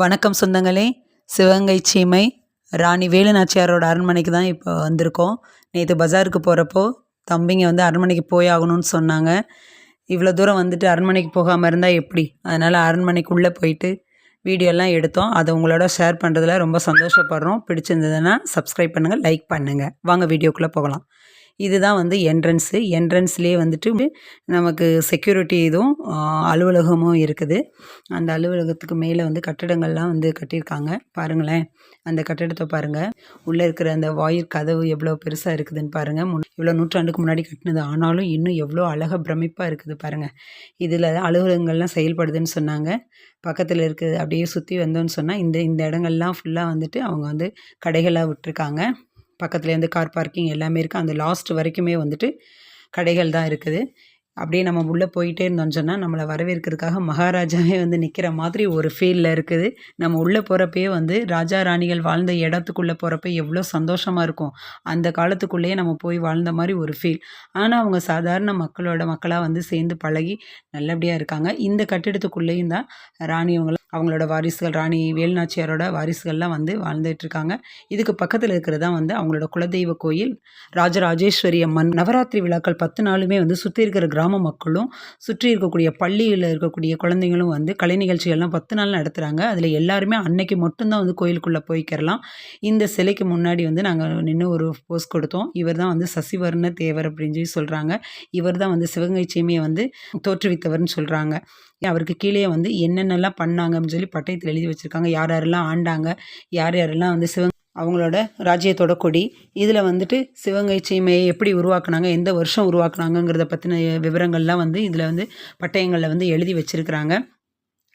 வணக்கம் சொந்தங்களே. சிவகங்கை சீமை ராணி வேலுநாச்சியாரோட அரண்மனைக்கு தான் இப்போ வந்திருக்கோம். நேற்று பஜாருக்கு போகிறப்போ தம்பிங்க வந்து அரண்மனைக்கு போய் ஆகணும்னு சொன்னாங்க. இவ்வளோ தூரம் வந்துட்டு அரண்மனைக்கு போகாமல் இருந்தால் எப்படி? அதனால் அரண்மனைக்குள்ளே போயிட்டு வீடியோலாம் எடுத்தோம். அதை உங்களோட ஷேர் பண்ணுறதுல ரொம்ப சந்தோஷப்படுறோம். பிடிச்சிருந்ததுன்னா சப்ஸ்கிரைப் பண்ணுங்கள், லைக் பண்ணுங்கள். வாங்க வீடியோக்குள்ளே போகலாம். இதுதான் வந்து என்ட்ரன்ஸ்லேயே வந்துட்டு நமக்கு செக்யூரிட்டி இதுவும் அலுவலகமும் இருக்குது. அந்த அலுவலகத்துக்கு மேலே வந்து கட்டிடங்கள்லாம் வந்து கட்டியிருக்காங்க. பாருங்களேன், அந்த கட்டிடத்தை பாருங்கள். உள்ளே இருக்கிற அந்த வாயில் கதவு எவ்வளோ பெருசாக இருக்குதுன்னு பாருங்கள். இவ்வளோ நூற்றாண்டுக்கு முன்னாடி கட்டினது, ஆனாலும் இன்னும் எவ்வளோ அழகாக பிரமிப்பாக இருக்குது பாருங்கள். இதில் அலுவலகங்கள்லாம் செயல்படுதுன்னு சொன்னாங்க. பக்கத்தில் இருக்குது அப்படியே சுற்றி வந்தோன்னு சொன்னால் இந்த இந்த இடங்கள்லாம் ஃபுல்லாக வந்துட்டு அவங்க வந்து கடைகளாக விட்டுருக்காங்க. பக்கத்துலேயே வந்து கார் பார்க்கிங் எல்லாமே இருக்குது. அந்த லாஸ்ட் வரைக்குமே வந்துட்டு கடைகள் தான் இருக்குது. அப்படியே நம்ம உள்ளே போயிட்டே இருந்தோம்னு சொன்னால் நம்மளை வரவேற்கிறதுக்காக மகாராஜாவே வந்து நிற்கிற மாதிரி ஒரு ஃபீலில் இருக்குது. நம்ம உள்ளே போகிறப்பயே வந்து ராஜா ராணிகள் வாழ்ந்த இடத்துக்குள்ளே போகிறப்ப எவ்வளோ சந்தோஷமாக இருக்கும். அந்த காலத்துக்குள்ளேயே நம்ம போய் வாழ்ந்த மாதிரி ஒரு ஃபீல். ஆனால் அவங்க சாதாரண மக்களாக வந்து சேர்ந்து பழகி நல்லபடியாக இருக்காங்க. இந்த கட்டிடத்துக்குள்ளேயும் தான் ராணி அவங்களோட வாரிசுகள், ராணி வேலுநாச்சியாரோட வாரிசுகள்லாம் வந்து வாழ்ந்துட்டுருக்காங்க. இதுக்கு பக்கத்தில் இருக்கிறது தான் வந்து அவங்களோட குலதெய்வ கோயில் ராஜராஜேஸ்வரி அம்மன். நவராத்திரி விழாக்கள் 10 நாளுமே வந்து சுற்றி இருக்கிற கிராம மக்களும் சுற்றி இருக்கக்கூடிய பள்ளியில் இருக்கக்கூடிய குழந்தைங்களும் வந்து கலை நிகழ்ச்சிகள்லாம் 10 நாள் நடத்துகிறாங்க. அதில் எல்லாருமே அன்னைக்கு மட்டும்தான் வந்து கோயிலுக்குள்ளே போய்க்கிறலாம். இந்த சிலைக்கு முன்னாடி வந்து நாங்கள் நின்று ஒரு போஸ் கொடுத்தோம். இவர் தான் வந்து சசிவர்ண தேவர் அப்படின்னு சொல்லி சொல்கிறாங்க. இவர் தான் வந்து சிவகங்கை சீமையை வந்து தோற்றுவித்தவர்னு சொல்கிறாங்க. அவருக்கு கீழே வந்து என்னென்னலாம் பண்ணாங்க அப்படின்னு சொல்லி பட்டயத்தில் எழுதி வச்சுருக்காங்க. யார் யாரெல்லாம் ஆண்டாங்க, யார் யாரெல்லாம் வந்து அவங்களோட ராஜ்யத்தோட கொடி. இதில் வந்துட்டு சிவகங்கை சீமையை எப்படி உருவாக்குனாங்க, எந்த வருஷம் உருவாக்குனாங்கங்கிறத பற்றின விவரங்கள்லாம் வந்து இதில் வந்து பட்டயங்களில் வந்து எழுதி வச்சுருக்குறாங்க.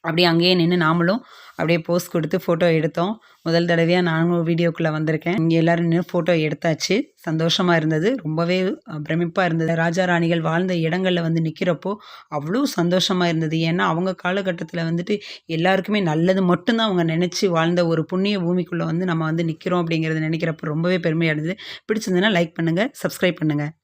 அப்படியே அங்கேயே நின்று நாமளும் அப்படியே போஸ் கொடுத்து ஃபோட்டோ எடுத்தோம். முதல் தடவையாக நானும் வீடியோக்குள்ளே வந்திருக்கேன். இங்கே எல்லோரும் நின்று ஃபோட்டோ எடுத்தாச்சு. சந்தோஷமாக இருந்தது. ரொம்பவே பிரமிப்பாக இருந்தது. ராஜா ராணிகள் வாழ்ந்த இடங்களில் வந்து நிற்கிறப்போ அவ்வளோ சந்தோஷமாக இருந்தது. ஏன்னா அவங்க காலகட்டத்தில் வந்துட்டு எல்லாருக்குமே நல்லது மட்டும்தான் அவங்க நினச்சி வாழ்ந்த ஒரு புண்ணிய பூமிக்குள்ளே வந்து நம்ம வந்து நிற்கிறோம் அப்படிங்கிறத நினைக்கிறப்போ ரொம்பவே பெருமையாக இருந்தது. பிடிச்சிருந்ததுன்னா லைக் பண்ணுங்கள், சப்ஸ்கிரைப் பண்ணுங்கள்.